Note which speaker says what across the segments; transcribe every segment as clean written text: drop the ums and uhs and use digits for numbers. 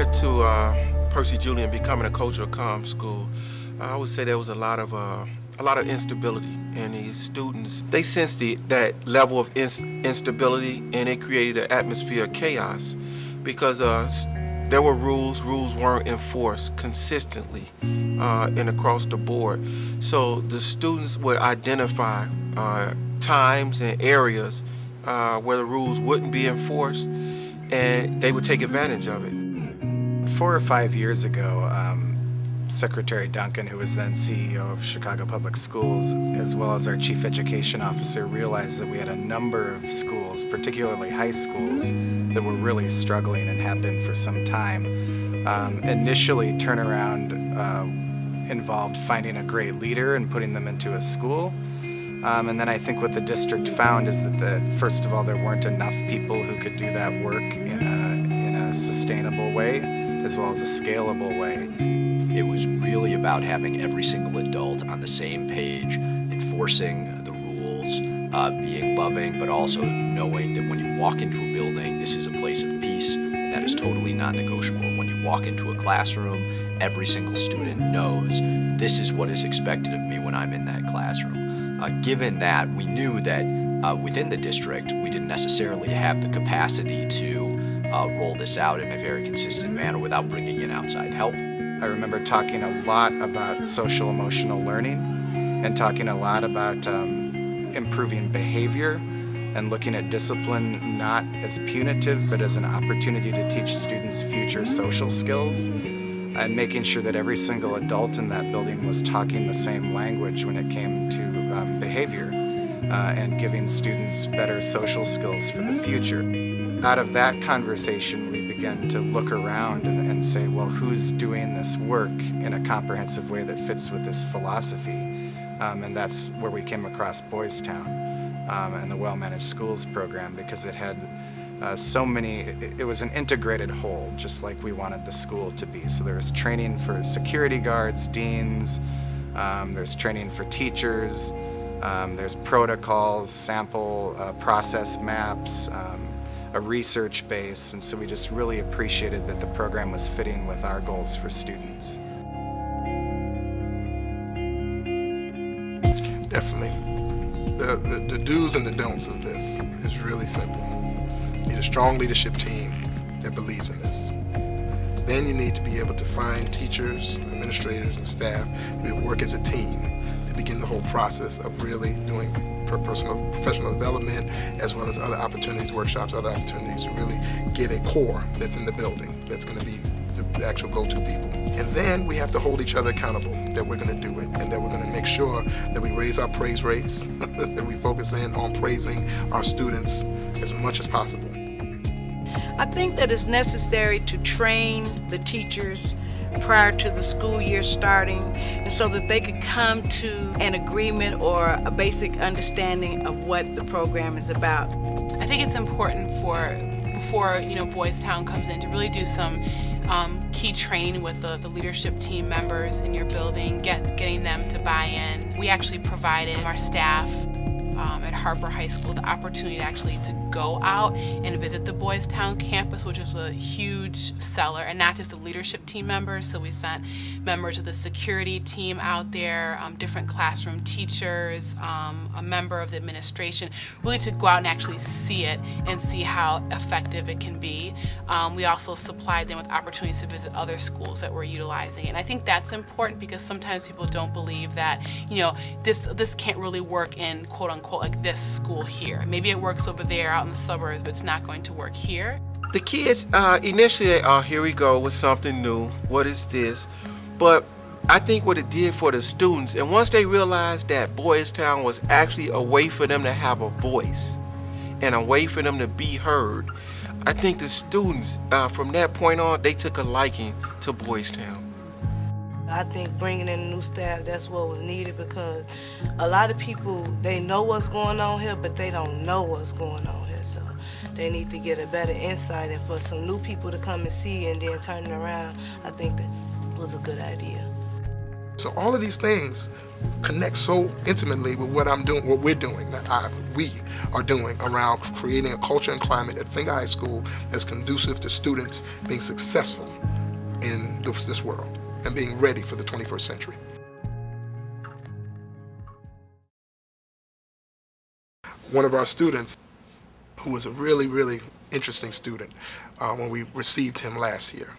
Speaker 1: got to Percy Julian becoming a coach of comm school, I would say there was a lot of instability, and the students, they sensed that level of instability, and it created an atmosphere of chaos because there were rules weren't enforced consistently and across the board. So the students would identify times and areas where the rules wouldn't be enforced, and they would take advantage of it.
Speaker 2: 4 or 5 years ago, Secretary Duncan, who was then CEO of Chicago Public Schools, as well as our Chief Education Officer, realized that we had a number of schools, particularly high schools, that were really struggling and have been for some time. Initially, turnaround involved finding a great leader and putting them into a school. And then I think what the district found is that, first of all, there weren't enough people who could do that work in a sustainable way, as well as a scalable way.
Speaker 3: It was really about having every single adult on the same page, enforcing the rules, being loving, but also knowing that when you walk into a building, this is a place of peace, and that is totally non-negotiable. When you walk into a classroom, every single student knows this is what is expected of me when I'm in that classroom. Given that, we knew that within the district, we didn't necessarily have the capacity to roll this out in a very consistent manner without bringing in outside help.
Speaker 2: I remember talking a lot about social emotional learning and talking a lot about improving behavior and looking at discipline not as punitive but as an opportunity to teach students future social skills, and making sure that every single adult in that building was talking the same language when it came to behavior and giving students better social skills for the future. Out of that conversation, we began to look around and say, well, who's doing this work in a comprehensive way that fits with this philosophy? And that's where we came across Boys Town and the Well-Managed Schools program, because it had so many, it was an integrated whole, just like we wanted the school to be. So there was training for security guards, deans, there's training for teachers, there's protocols, sample process maps, a research base, and so we just really appreciated that the program was fitting with our goals for students.
Speaker 4: Definitely. The do's and the don'ts of this is really simple. You need a strong leadership team that believes in this. Then you need to be able to find teachers, administrators, and staff to work as a team to begin the whole process of really doing professional development, as well as other opportunities, workshops, other opportunities to really get a core that's in the building that's going to be the actual go-to people. And then we have to hold each other accountable that we're going to do it, and that we're going to make sure that we raise our praise rates, that we focus in on praising our students as much as possible.
Speaker 5: I think that it's necessary to train the teachers prior to the school year starting, and so that they could come to an agreement or a basic understanding of what the program is about.
Speaker 6: I think it's important before Boys Town comes in to really do some key training with the leadership team members in your building, getting them to buy in. We actually provided our staff at Harper High School the opportunity to go out and visit the Boys Town campus, which is a huge seller, and not just the leadership team members. So we sent members of the security team out there, different classroom teachers, a member of the administration, really to go out and actually see it and see how effective it can be. We also supplied them with opportunities to visit other schools that were utilizing it. And I think that's important because sometimes people don't believe that, this can't really work in quote unquote like this school here. Maybe it works over there out in the suburbs, but it's not going to work here.
Speaker 1: The kids initially, here we go with something new. What is this? But I think what it did for the students, and once they realized that Boys Town was actually a way for them to have a voice and a way for them to be heard, I think the students, from that point on, they took a liking to Boys Town.
Speaker 7: I think bringing in new staff, that's what was needed, because a lot of people, they know what's going on here, but they don't know what's going on here. So they need to get a better insight, and for some new people to come and see and then turn it around, I think that was a good idea.
Speaker 4: So all of these things connect so intimately with what I'm doing, what we're doing, we are doing around creating a culture and climate at Finger High School that's conducive to students being successful this world and being ready for the 21st century. One of our students, who was a really, really interesting student when we received him last year,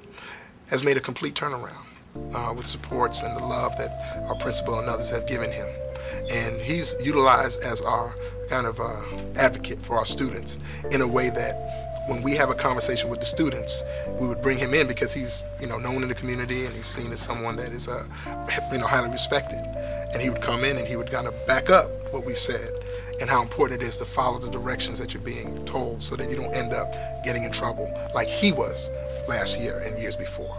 Speaker 4: has made a complete turnaround with supports and the love that our principal and others have given him. And he's utilized as our kind of advocate for our students in a way that when we have a conversation with the students, we would bring him in because he's known in the community and he's seen as someone that is highly respected. And he would come in and he would kind of back up what we said and how important it is to follow the directions that you're being told so that you don't end up getting in trouble like he was last year and years before.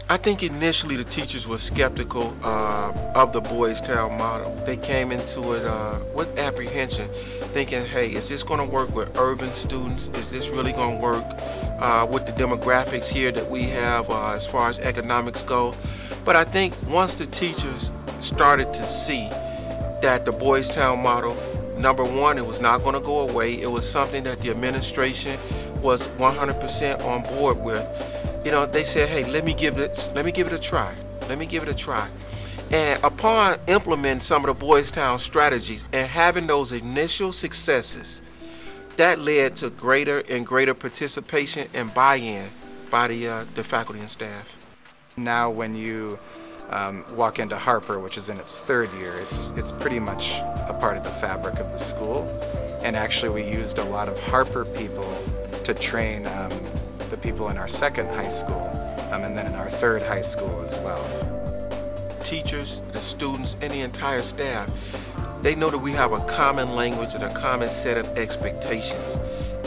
Speaker 1: I think initially the teachers were skeptical of the Boys Town model. They came into it with apprehension, thinking, hey, is this going to work with urban students? Is this really going to work with the demographics here that we have as far as economics go? But I think once the teachers started to see that the Boys Town model, number one, it was not going to go away. It was something that the administration was 100% on board with. They said, hey, let me give it a try. Let me give it a try. And upon implementing some of the Boys Town strategies and having those initial successes, that led to greater and greater participation and buy-in by the faculty and staff.
Speaker 2: Now when you walk into Harper, which is in its third year, it's pretty much a part of the fabric of the school. And actually we used a lot of Harper people to train the people in our second high school and then in our third high school as well.
Speaker 1: Teachers, the students, and the entire staff, they know that we have a common language and a common set of expectations.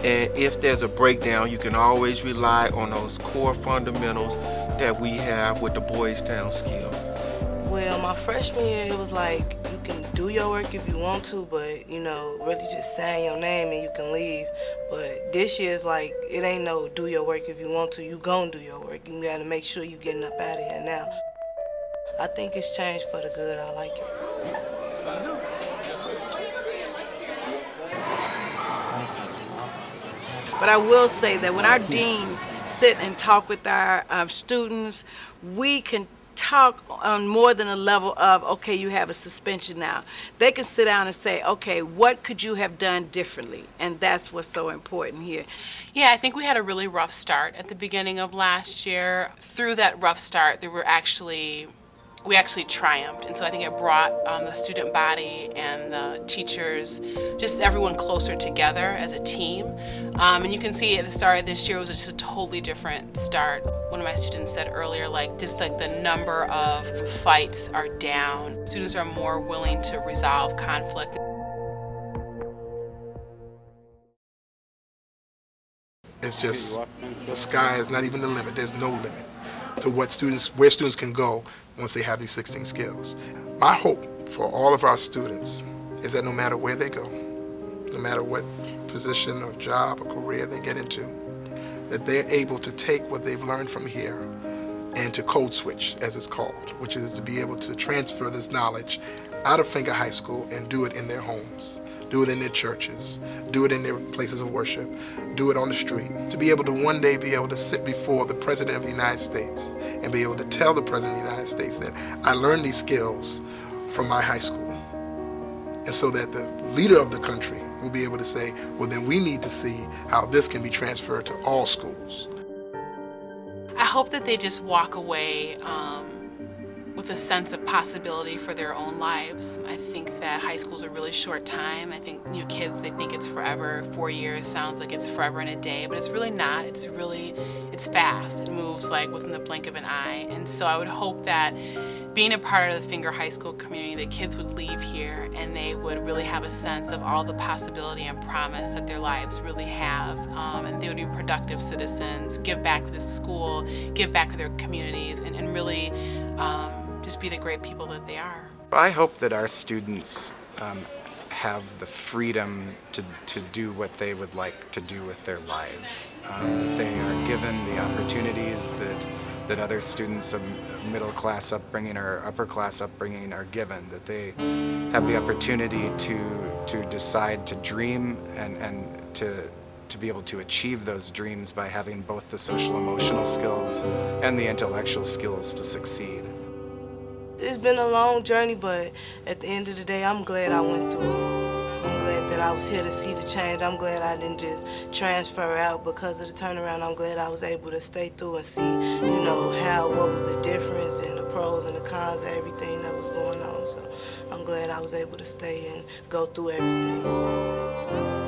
Speaker 1: And if there's a breakdown, you can always rely on those core fundamentals that we have with the Boys Town skill.
Speaker 7: Well, my freshman year, it was like, you can do your work if you want to, but, really just sign your name and you can leave. But this year is like, it ain't no do your work if you want to, you gon' do your work. You gotta make sure you getting up out of here now. I think it's changed for the good, I like it.
Speaker 5: But I will say that when our deans sit and talk with our students, we can talk on more than a level of, okay, you have a suspension now. They can sit down and say, okay, what could you have done differently? And that's what's so important here.
Speaker 6: Yeah, I think we had a really rough start at the beginning of last year. Through that rough start, we actually triumphed, and so I think it brought the student body and the teachers, just everyone closer together as a team. And you can see at the start of this year, it was just a totally different start. One of my students said earlier, just the number of fights are down. Students are more willing to resolve conflict.
Speaker 4: It's just, the sky is not even the limit. There's no limit to where students can go once they have these 16 skills. My hope for all of our students is that no matter where they go, no matter what position or job or career they get into, that they're able to take what they've learned from here and to code switch, as it's called, which is to be able to transfer this knowledge out of Finger High School and do it in their homes, do it in their churches, do it in their places of worship, do it on the street, to be able to one day be able to sit before the President of the United States and be able to tell the President of the United States that I learned these skills from my high school. And so that the leader of the country will be able to say, well, then we need to see how this can be transferred to all schools.
Speaker 6: I hope that they just walk away with a sense of possibility for their own lives. I think that high school is a really short time. I think kids, they think it's forever. 4 years sounds like it's forever in a day, but it's really not. It's fast. It moves like within the blink of an eye. And so I would hope that being a part of the Finger High School community, the kids would leave here and they would really have a sense of all the possibility and promise that their lives really have. And they would be productive citizens, give back to the school, give back to their communities, and really just be the great people that they are.
Speaker 2: I hope that our students have the freedom to do what they would like to do with their lives, that they are given the opportunities that other students of middle class upbringing or upper class upbringing are given, that they have the opportunity to decide to dream and to to be able to achieve those dreams by having both the social emotional skills and the intellectual skills to succeed.
Speaker 7: It's been a long journey, but at the end of the day, I'm glad I went through it. I'm glad that I was here to see the change. I'm glad I didn't just transfer out because of the turnaround. I'm glad I was able to stay through and see, what was the difference and the pros and the cons of everything that was going on. So I'm glad I was able to stay and go through everything.